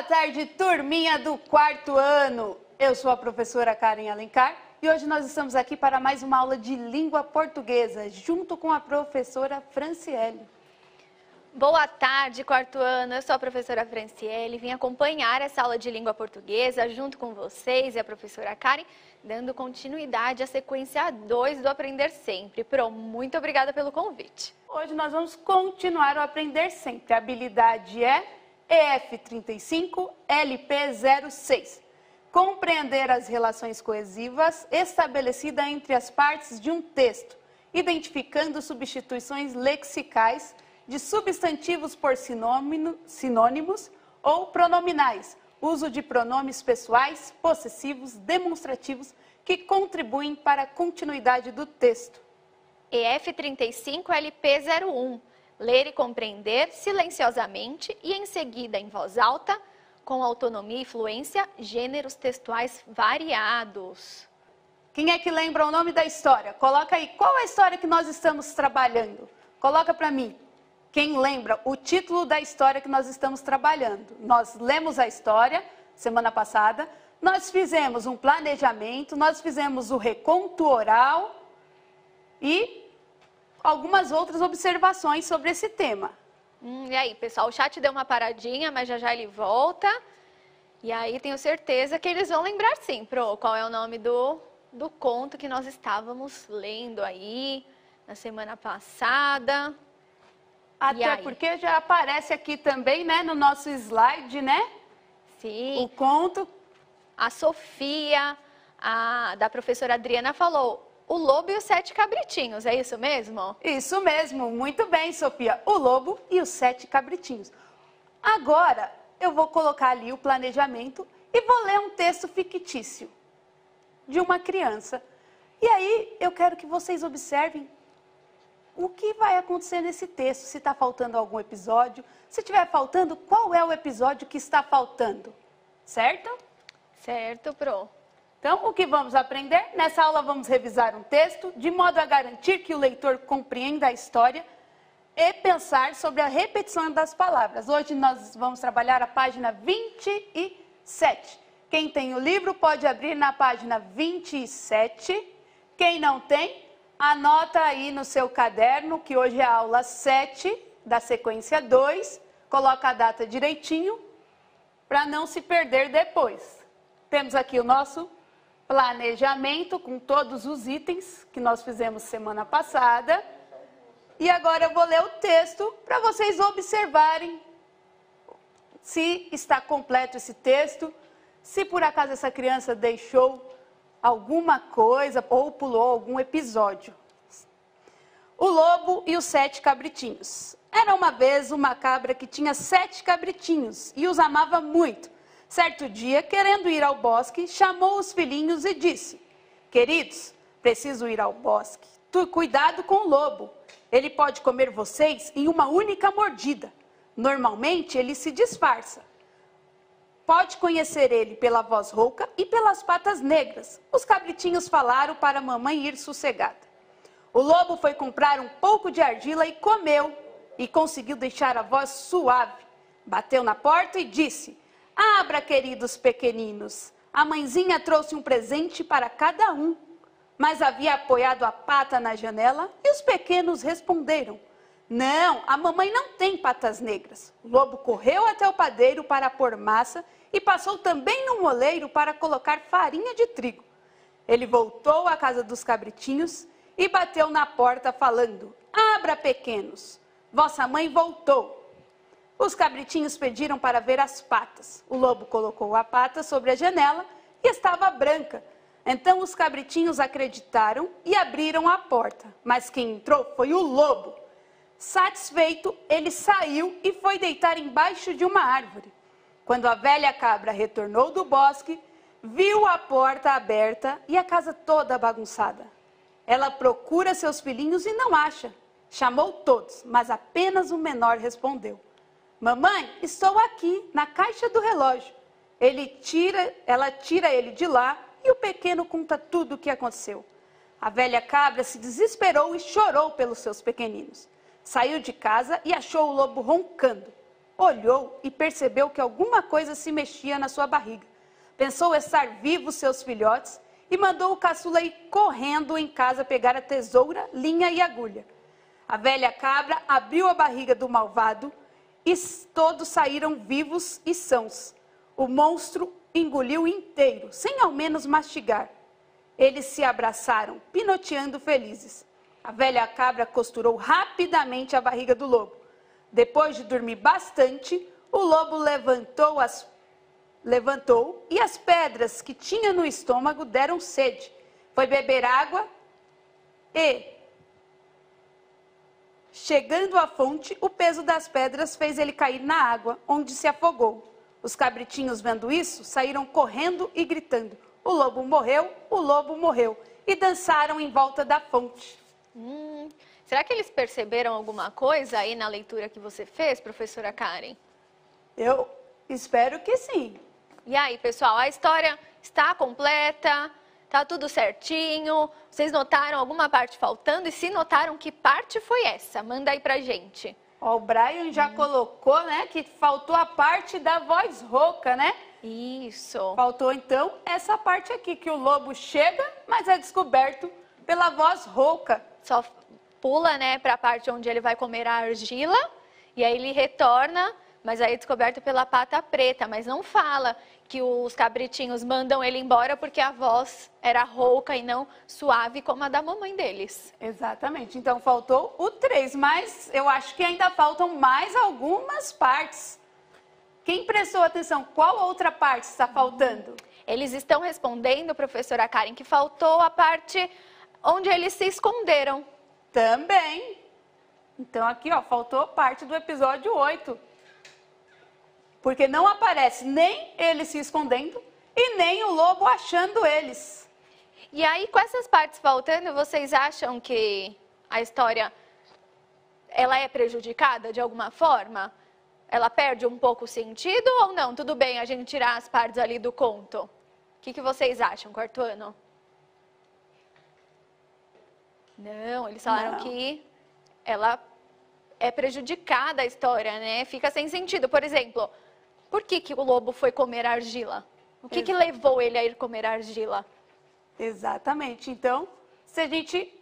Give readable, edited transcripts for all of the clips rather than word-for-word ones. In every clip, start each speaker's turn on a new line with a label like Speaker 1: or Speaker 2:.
Speaker 1: Boa tarde, turminha do quarto ano. Eu sou a professora Karen Alencar e hoje nós estamos aqui para mais uma aula de língua portuguesa, junto com a professora Franciele.
Speaker 2: Boa tarde, quarto ano. Eu sou a professora Franciele. Vim acompanhar essa aula de língua portuguesa junto com vocês e a professora Karen, dando continuidade à sequência 2 do Aprender Sempre. Pro, muito obrigada pelo convite.
Speaker 1: Hoje nós vamos continuar o Aprender Sempre. A habilidade é EF35 LP06. Compreender as relações coesivas estabelecidas entre as partes de um texto, identificando substituições lexicais de substantivos por sinônimos ou pronominais, uso de pronomes pessoais, possessivos, demonstrativos, que contribuem para a continuidade do texto.
Speaker 2: EF35 LP01. Ler e compreender silenciosamente e em seguida em voz alta, com autonomia e fluência, gêneros textuais variados.
Speaker 1: Quem é que lembra o nome da história? Coloca aí, qual é a história que nós estamos trabalhando? Coloca para mim. Quem lembra o título da história que nós estamos trabalhando? Nós lemos a história semana passada, nós fizemos um planejamento, nós fizemos o reconto oral e algumas outras observações sobre esse tema.
Speaker 2: E aí, pessoal, o chat deu uma paradinha, mas já ele volta. E aí, tenho certeza que eles vão lembrar sim, Pro, qual é o nome do conto que nós estávamos lendo aí na semana passada.
Speaker 1: Até porque já aparece aqui também, né, no nosso slide, né?
Speaker 2: Sim.
Speaker 1: O conto.
Speaker 2: A Sofia, da professora Adriana, falou: O Lobo e os 7 Cabritinhos, é isso mesmo?
Speaker 1: Isso mesmo, muito bem, Sofia. O Lobo e os 7 Cabritinhos. Agora, eu vou colocar ali o planejamento e vou ler um texto fictício de uma criança. E aí, eu quero que vocês observem o que vai acontecer nesse texto, se está faltando algum episódio. Se estiver faltando, qual é o episódio que está faltando? Certo?
Speaker 2: Certo, Pro.
Speaker 1: Então, o que vamos aprender? Nessa aula vamos revisar um texto, de modo a garantir que o leitor compreenda a história e pensar sobre a repetição das palavras. Hoje nós vamos trabalhar a página 27. Quem tem o livro pode abrir na página 27. Quem não tem, anota aí no seu caderno, que hoje é a aula 7 da sequência 2. Coloca a data direitinho, para não se perder depois. Temos aqui o nosso planejamento com todos os itens que nós fizemos semana passada. E agora eu vou ler o texto para vocês observarem se está completo esse texto, se por acaso essa criança deixou alguma coisa ou pulou algum episódio. O Lobo e os 7 Cabritinhos. Era uma vez uma cabra que tinha 7 cabritinhos e os amava muito. Certo dia, querendo ir ao bosque, chamou os filhinhos e disse: Queridos, preciso ir ao bosque. Cuidado com o lobo. Ele pode comer vocês em uma única mordida. Normalmente, ele se disfarça. Pode conhecer ele pela voz rouca e pelas patas negras. Os cabritinhos falaram para a mamãe ir sossegada. O lobo foi comprar um pouco de argila e comeu. E conseguiu deixar a voz suave. Bateu na porta e disse: Abra, queridos pequeninos. A mãezinha trouxe um presente para cada um. Mas havia apoiado a pata na janela e os pequenos responderam: Não, a mamãe não tem patas negras. O lobo correu até o padeiro para pôr massa e passou também no moleiro para colocar farinha de trigo. Ele voltou à casa dos cabritinhos e bateu na porta falando: Abra, pequenos. Vossa mãe voltou. Os cabritinhos pediram para ver as patas. O lobo colocou a pata sobre a janela e estava branca. Então os cabritinhos acreditaram e abriram a porta. Mas quem entrou foi o lobo. Satisfeito, ele saiu e foi deitar embaixo de uma árvore. Quando a velha cabra retornou do bosque, viu a porta aberta e a casa toda bagunçada. Ela procura seus filhinhos e não acha. Chamou todos, mas apenas o menor respondeu: Mamãe, estou aqui, na caixa do relógio. Ela tira ele de lá e o pequeno conta tudo o que aconteceu. A velha cabra se desesperou e chorou pelos seus pequeninos. Saiu de casa e achou o lobo roncando. olhou e percebeu que alguma coisa se mexia na sua barriga. Pensou estar vivos seus filhotes e mandou o caçula ir correndo em casa pegar a tesoura, linha e agulha. A velha cabra abriu a barriga do malvado e todos saíram vivos e sãos. O monstro engoliu inteiro, sem ao menos mastigar. Eles se abraçaram, pinoteando felizes. A velha cabra costurou rapidamente a barriga do lobo. Depois de dormir bastante, o lobo levantou e as pedras que tinha no estômago deram sede. Foi beber água e, chegando à fonte, o peso das pedras fez ele cair na água, onde se afogou. Os cabritinhos, vendo isso, saíram correndo e gritando: o lobo morreu, e dançaram em volta da fonte.
Speaker 2: Será que eles perceberam alguma coisa aí na leitura que você fez, professora Karen?
Speaker 1: Eu espero que sim.
Speaker 2: E aí, pessoal, a história está completa? Tá tudo certinho? Vocês notaram alguma parte faltando? E se notaram, que parte foi essa? Manda aí pra gente.
Speaker 1: Ó, o Brian já colocou, né, que faltou a parte da voz rouca, né?
Speaker 2: Isso.
Speaker 1: Faltou, então, essa parte aqui, que o lobo chega, mas é descoberto pela voz rouca.
Speaker 2: Só pula, né, pra parte onde ele vai comer a argila, e aí ele retorna, mas aí é descoberto pela pata preta, mas não fala que os cabritinhos mandam ele embora porque a voz era rouca e não suave como a da mamãe deles.
Speaker 1: Exatamente. Então, faltou o 3, mas eu acho que ainda faltam mais algumas partes. Quem prestou atenção, qual outra parte está faltando?
Speaker 2: Eles estão respondendo, professora Karen, que faltou a parte onde eles se esconderam.
Speaker 1: Também. Então, aqui, ó, faltou parte do episódio 8. Porque não aparece nem eles se escondendo e nem o lobo achando eles.
Speaker 2: E aí, com essas partes faltando, vocês acham que a história ela é prejudicada de alguma forma? Ela perde um pouco o sentido ou não? Tudo bem a gente tirar as partes ali do conto? O que vocês acham, quarto ano? Não, eles falaram que ela é prejudicada a história, né? Fica sem sentido. Por exemplo, por que o lobo foi comer argila? O que levou ele a ir comer argila?
Speaker 1: Exatamente. Então, se a gente,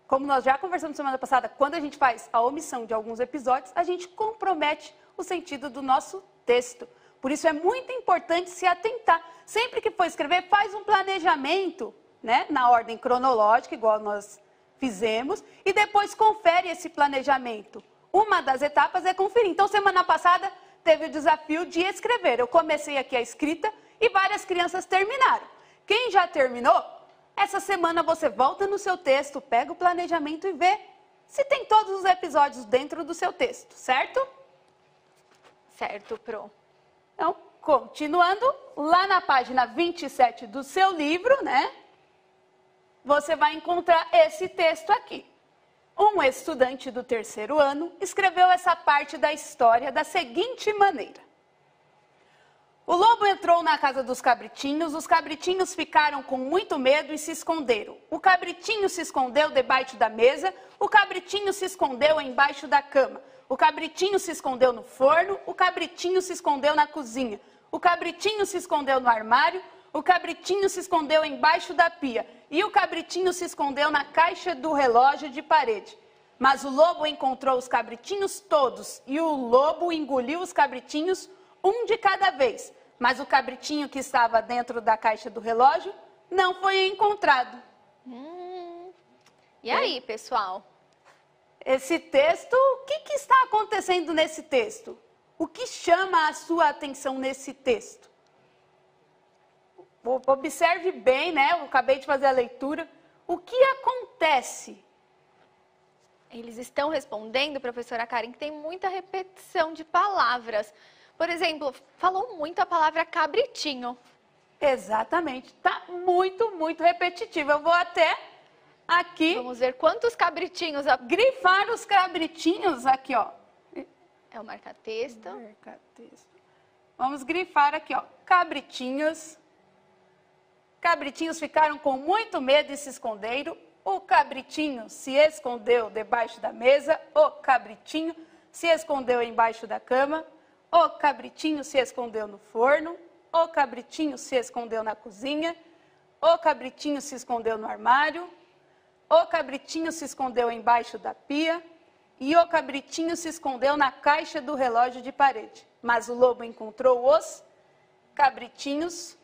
Speaker 1: como nós já conversamos semana passada, quando a gente faz a omissão de alguns episódios, a gente compromete o sentido do nosso texto. Por isso é muito importante se atentar. Sempre que for escrever, faz um planejamento, né, na ordem cronológica, igual nós fizemos, e depois confere esse planejamento. Uma das etapas é conferir. Então, semana passada, teve o desafio de escrever. Eu comecei aqui a escrita e várias crianças terminaram. Quem já terminou, essa semana você volta no seu texto, pega o planejamento e vê se tem todos os episódios dentro do seu texto, certo?
Speaker 2: Certo, Pro.
Speaker 1: Então, continuando, lá na página 27 do seu livro, né? Você vai encontrar esse texto aqui. Um estudante do 3º ano escreveu essa parte da história da seguinte maneira. O lobo entrou na casa dos cabritinhos, os cabritinhos ficaram com muito medo e se esconderam. O cabritinho se escondeu debaixo da mesa, o cabritinho se escondeu embaixo da cama, o cabritinho se escondeu no forno, o cabritinho se escondeu na cozinha, o cabritinho se escondeu no armário, o cabritinho se escondeu embaixo da pia e o cabritinho se escondeu na caixa do relógio de parede. Mas o lobo encontrou os cabritinhos todos e o lobo engoliu os cabritinhos, um de cada vez. Mas o cabritinho que estava dentro da caixa do relógio não foi encontrado.
Speaker 2: E aí, pessoal?
Speaker 1: Esse texto, o que está acontecendo nesse texto? O que chama a sua atenção nesse texto? Observe bem, né? Eu acabei de fazer a leitura. O que acontece?
Speaker 2: Eles estão respondendo, professora Karen, que tem muita repetição de palavras. Por exemplo, falou muito a palavra cabritinho.
Speaker 1: Exatamente. Está muito, muito repetitivo. Eu vou até aqui...
Speaker 2: Vamos ver quantos cabritinhos...
Speaker 1: Grifar os cabritinhos aqui, ó.
Speaker 2: É o marca-texto.
Speaker 1: Marca-texto. Vamos grifar aqui, ó. Cabritinhos. Cabritinhos ficaram com muito medo e se esconderam. O cabritinho se escondeu debaixo da mesa. O cabritinho se escondeu embaixo da cama. O cabritinho se escondeu no forno. O cabritinho se escondeu na cozinha. O cabritinho se escondeu no armário. O cabritinho se escondeu embaixo da pia. E o cabritinho se escondeu na caixa do relógio de parede. Mas o lobo encontrou os cabritinhos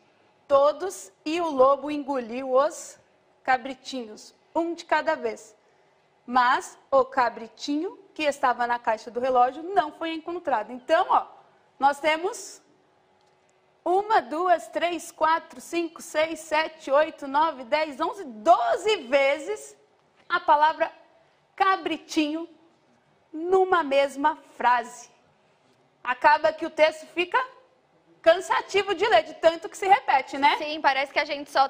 Speaker 1: todos e o lobo engoliu os cabritinhos, um de cada vez. Mas o cabritinho que estava na caixa do relógio não foi encontrado. Então, ó, nós temos 1, 2, 3, 4, 5, 6, 7, 8, 9, 10, 11, 12 vezes a palavra cabritinho numa mesma frase. Acaba que o texto fica cansativo de ler, de tanto que se repete, né?
Speaker 2: Sim, parece que a gente só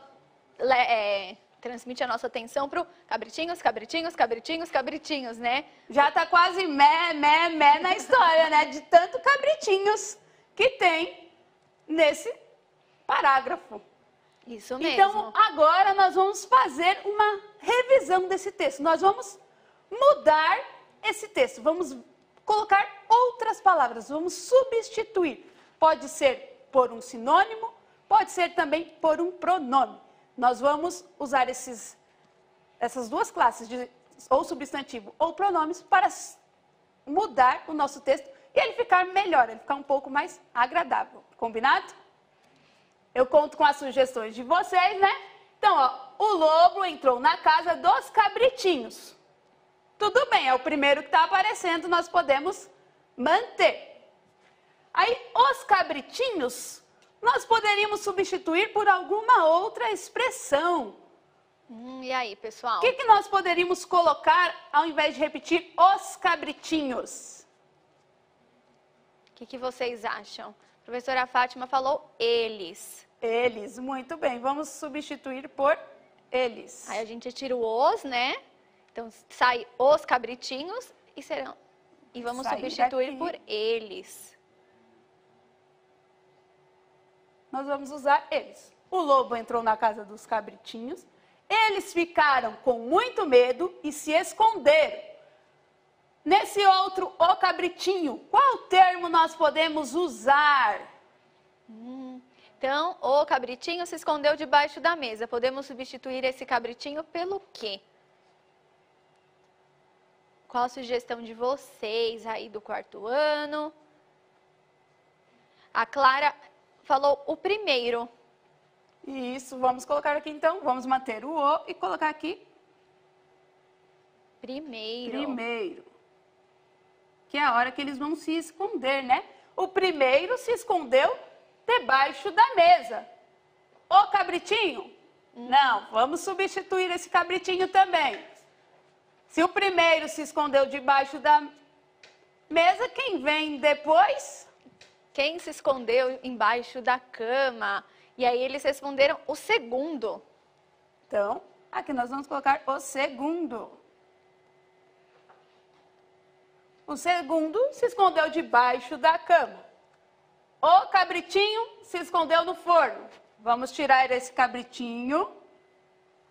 Speaker 2: transmite a nossa atenção para cabritinhos, cabritinhos, cabritinhos, cabritinhos, né?
Speaker 1: Já tá quase mé na história, né? De tanto cabritinhos que tem nesse parágrafo.
Speaker 2: Isso mesmo.
Speaker 1: Então, agora nós vamos fazer uma revisão desse texto. Nós vamos mudar esse texto. Vamos colocar outras palavras. Vamos substituir. Pode ser por um sinônimo, pode ser também por um pronome. Nós vamos usar essas duas classes, de ou substantivo ou pronomes, para mudar o nosso texto e ele ficar melhor, ele ficar um pouco mais agradável. Combinado? Eu conto com as sugestões de vocês, né? Então, ó, o lobo entrou na casa dos cabritinhos. Tudo bem, é o primeiro que está aparecendo, nós podemos manter. Aí, os cabritinhos, nós poderíamos substituir por alguma outra expressão.
Speaker 2: E aí, pessoal?
Speaker 1: O que nós poderíamos colocar ao invés de repetir os cabritinhos?
Speaker 2: O que vocês acham? A professora Fátima falou eles.
Speaker 1: Eles, muito bem. Vamos substituir por eles.
Speaker 2: Aí a gente tira o os, né? Então, sai os cabritinhos e vamos substituir por eles.
Speaker 1: Nós vamos usar eles. O lobo entrou na casa dos cabritinhos. Eles ficaram com muito medo e se esconderam. Nesse outro, o cabritinho, qual termo nós podemos usar?
Speaker 2: Então, o cabritinho se escondeu debaixo da mesa. Podemos substituir esse cabritinho pelo quê? Qual a sugestão de vocês aí do quarto ano? A Clara falou o primeiro.
Speaker 1: Isso, vamos colocar aqui então, vamos manter o e colocar aqui primeiro. Que é a hora que eles vão se esconder, né? O primeiro se escondeu debaixo da mesa. O cabritinho? Não, vamos substituir esse cabritinho também. Se o primeiro se escondeu debaixo da mesa, quem vem depois?
Speaker 2: Quem se escondeu embaixo da cama? E aí eles responderam o segundo.
Speaker 1: Então, aqui nós vamos colocar o segundo. O segundo se escondeu debaixo da cama. O cabritinho se escondeu no forno. Vamos tirar esse cabritinho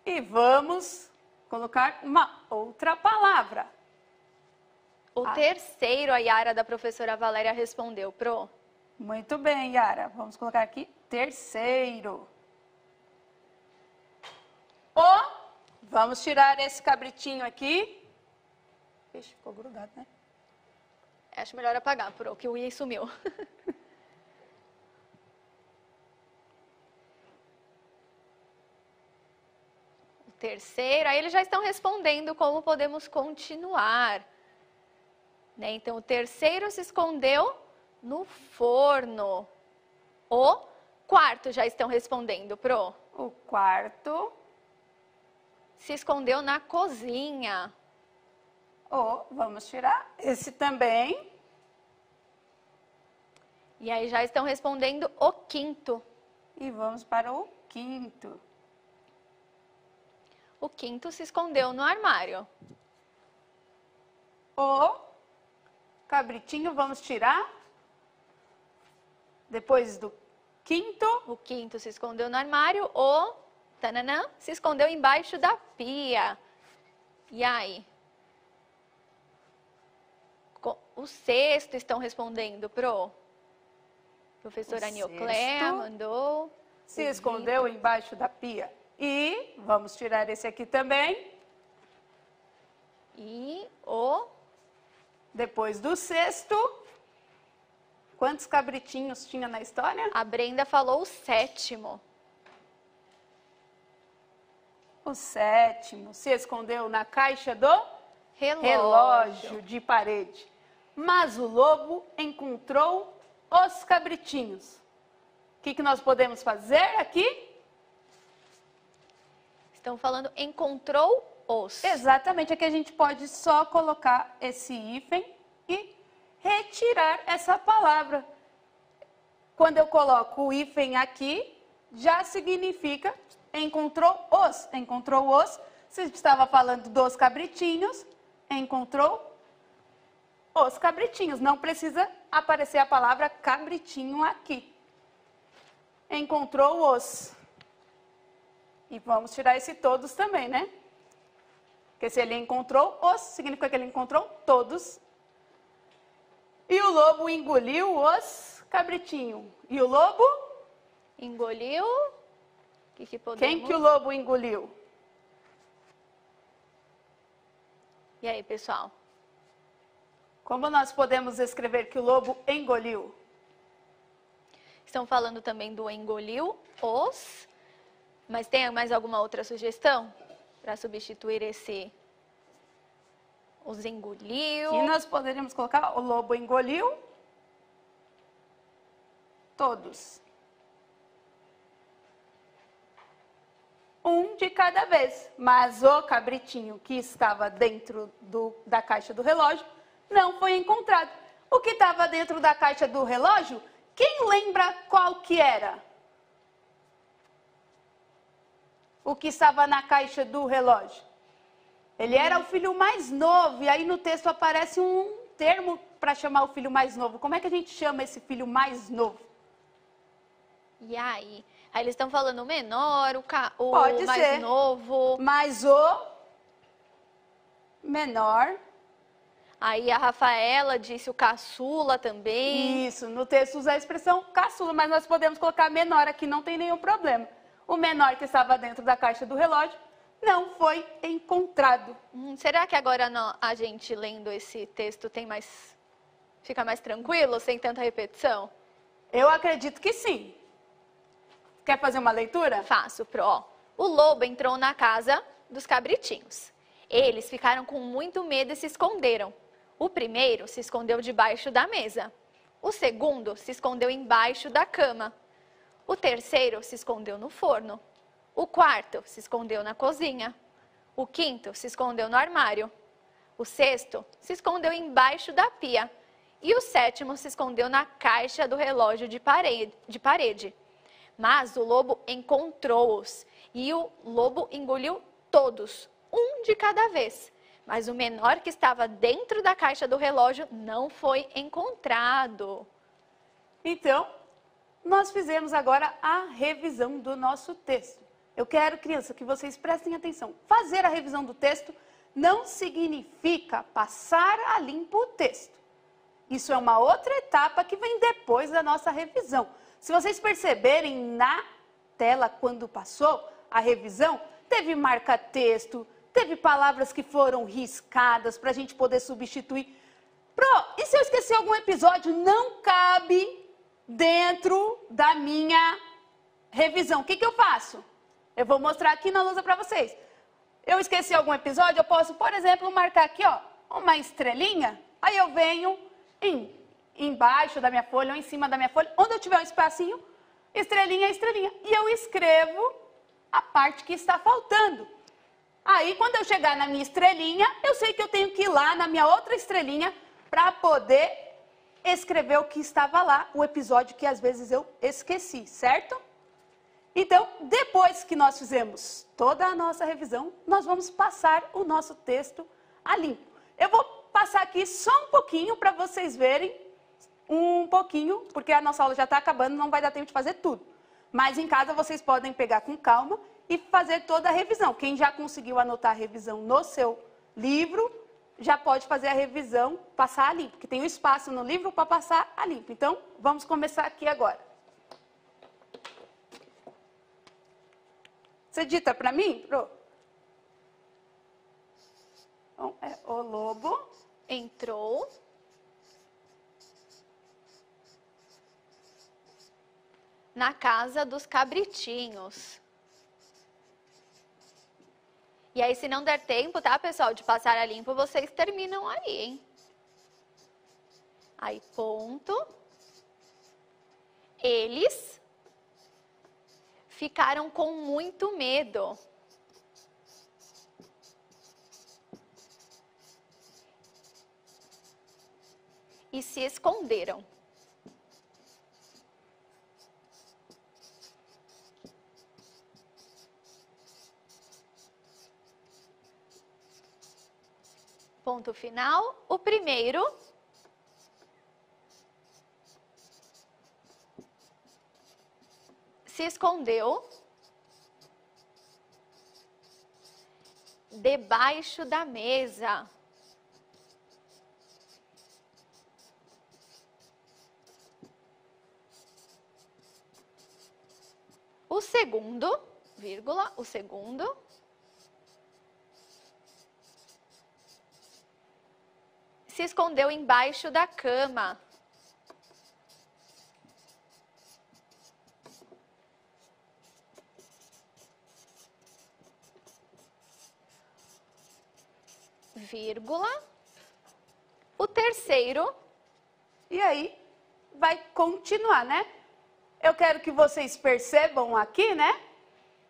Speaker 1: e vamos colocar uma outra palavra.
Speaker 2: O terceiro, a Yara da professora Valéria respondeu, Pro.
Speaker 1: Muito bem, Yara. Vamos colocar aqui terceiro. Vamos tirar esse cabritinho aqui. Ixi, ficou grudado, né?
Speaker 2: Acho melhor apagar, Pro, que o I sumiu. O terceiro, aí eles já estão respondendo como podemos continuar. Né? Então, o terceiro se escondeu no forno. O quarto já estão respondendo, Pro.
Speaker 1: O quarto
Speaker 2: se escondeu na cozinha.
Speaker 1: Vamos tirar esse também.
Speaker 2: E aí já estão respondendo o quinto.
Speaker 1: E vamos para o quinto.
Speaker 2: O quinto se escondeu no armário.
Speaker 1: O cabritinho, vamos tirar. Depois do quinto.
Speaker 2: O quinto se escondeu no armário. O tananã, se escondeu embaixo da pia. E aí? O sexto estão respondendo, Pro. Professora
Speaker 1: O
Speaker 2: Niocléa
Speaker 1: cesto.
Speaker 2: mandou.
Speaker 1: Se escondeu embaixo da pia. E vamos tirar esse aqui também.
Speaker 2: E o
Speaker 1: Depois do cesto, quantos cabritinhos tinha na história?
Speaker 2: a Brenda falou o 7º.
Speaker 1: O 7º se escondeu na caixa do relógio de parede. Mas o lobo encontrou os cabritinhos. O que nós podemos fazer aqui?
Speaker 2: Estão falando encontrou os.
Speaker 1: Exatamente, aqui a gente pode só colocar esse hífen e retirar essa palavra. Quando eu coloco o hífen aqui, já significa encontrou os. Encontrou os, se estava falando dos cabritinhos, encontrou os cabritinhos. Não precisa aparecer a palavra cabritinho aqui. Encontrou os. E vamos tirar esse todos também, né? Porque se ele encontrou os, significa que ele encontrou todos. E o lobo engoliu os cabritinhos. E o lobo?
Speaker 2: Engoliu. Que podemos...
Speaker 1: Quem que o lobo engoliu?
Speaker 2: E aí, pessoal?
Speaker 1: Como nós podemos escrever que o lobo engoliu?
Speaker 2: Estão falando também do engoliu os. Mas tem mais alguma outra sugestão para substituir esse os engoliu?
Speaker 1: E nós poderíamos colocar o lobo engoliu todos. Um de cada vez. Mas o cabritinho que estava dentro da caixa do relógio não foi encontrado. O que estava dentro da caixa do relógio, quem lembra qual que era? O que estava na caixa do relógio? Ele era o filho mais novo, e aí no texto aparece um termo para chamar o filho mais novo. Como é que a gente chama esse filho mais novo?
Speaker 2: E aí? Aí eles estão falando o menor, o
Speaker 1: Pode
Speaker 2: mais
Speaker 1: ser.
Speaker 2: novo.
Speaker 1: Mas o menor.
Speaker 2: Aí a Rafaela disse o caçula também.
Speaker 1: Isso, no texto usa a expressão caçula, mas nós podemos colocar menor aqui, não tem nenhum problema. O menor que estava dentro da caixa do relógio não foi encontrado.
Speaker 2: Será que agora a gente lendo esse texto fica mais tranquilo, sem tanta repetição?
Speaker 1: Eu acredito que sim. Quer fazer uma leitura?
Speaker 2: Faço, ó. O lobo entrou na casa dos cabritinhos. Eles ficaram com muito medo e se esconderam. O primeiro se escondeu debaixo da mesa. O segundo se escondeu embaixo da cama. O terceiro se escondeu no forno. O quarto se escondeu na cozinha. O quinto se escondeu no armário. O sexto se escondeu embaixo da pia. E o sétimo se escondeu na caixa do relógio de parede. Mas o lobo encontrou-os. E o lobo engoliu todos, um de cada vez. Mas o menor que estava dentro da caixa do relógio não foi encontrado.
Speaker 1: Então, nós fizemos agora a revisão do nosso texto. Eu quero, criança, que vocês prestem atenção. Fazer a revisão do texto não significa passar a limpo o texto. Isso é uma outra etapa que vem depois da nossa revisão. Se vocês perceberem na tela, quando passou a revisão, teve marca-texto, teve palavras que foram riscadas para a gente poder substituir. E se eu esqueci algum episódio, não cabe dentro da minha revisão. O que eu faço? Eu vou mostrar aqui na lousa para vocês. Eu esqueci algum episódio, eu posso, por exemplo, marcar aqui, ó, uma estrelinha. Aí eu venho embaixo da minha folha ou em cima da minha folha, onde eu tiver um espacinho, estrelinha, estrelinha. E eu escrevo a parte que está faltando. Aí, quando eu chegar na minha estrelinha, eu sei que eu tenho que ir lá na minha outra estrelinha para poder escrever o que estava lá, o episódio que às vezes eu esqueci, certo? Então, depois que nós fizemos toda a nossa revisão, nós vamos passar o nosso texto a limpo. Eu vou passar aqui só um pouquinho para vocês verem, um pouquinho, porque a nossa aula já está acabando, não vai dar tempo de fazer tudo. Mas em casa vocês podem pegar com calma e fazer toda a revisão. Quem já conseguiu anotar a revisão no seu livro, já pode fazer a revisão, passar a limpo, porque tem um espaço no livro para passar a limpo. Então, vamos começar aqui agora. Você dita para mim, Pro? Então, o lobo
Speaker 2: entrou na casa dos cabritinhos. E aí, se não der tempo, tá, pessoal, de passar a limpo, vocês terminam aí, hein? Aí, ponto. Eles ficaram com muito medo. E se esconderam. Ponto final. O primeiro se escondeu debaixo da mesa. O segundo, vírgula, o segundo se escondeu embaixo da cama. Vírgula. O terceiro.
Speaker 1: E aí, vai continuar, né? Eu quero que vocês percebam aqui, né?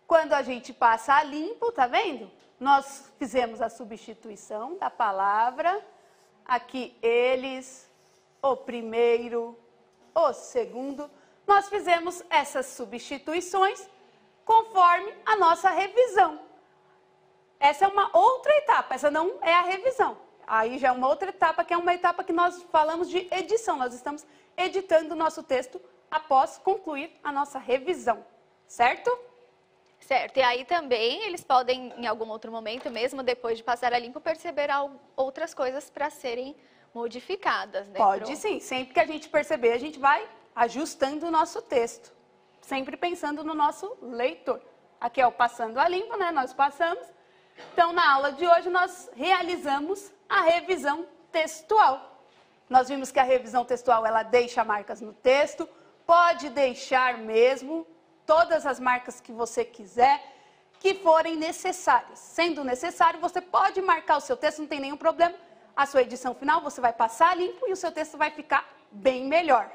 Speaker 1: Quando a gente passa a limpo, tá vendo? Nós fizemos a substituição da palavra. Aqui, eles, o primeiro, o segundo. Nós fizemos essas substituições conforme a nossa revisão. Essa é uma outra etapa, essa não é a revisão. Aí já é uma outra etapa, que é uma etapa que nós falamos de edição. Nós estamos editando o nosso texto após concluir a nossa revisão, certo?
Speaker 2: Certo, e aí também eles podem, em algum outro momento, mesmo depois de passar a limpo, perceber outras coisas para serem modificadas, né?
Speaker 1: Pode sim, sempre que a gente perceber, a gente vai ajustando o nosso texto, sempre pensando no nosso leitor. Aqui é o passando a limpo, né? Nós passamos. Então, na aula de hoje, nós realizamos a revisão textual. Nós vimos que a revisão textual, ela deixa marcas no texto, pode deixar mesmo todas as marcas que você quiser, que forem necessárias. Sendo necessário, você pode marcar o seu texto, não tem nenhum problema. A sua edição final, você vai passar limpo e o seu texto vai ficar bem melhor.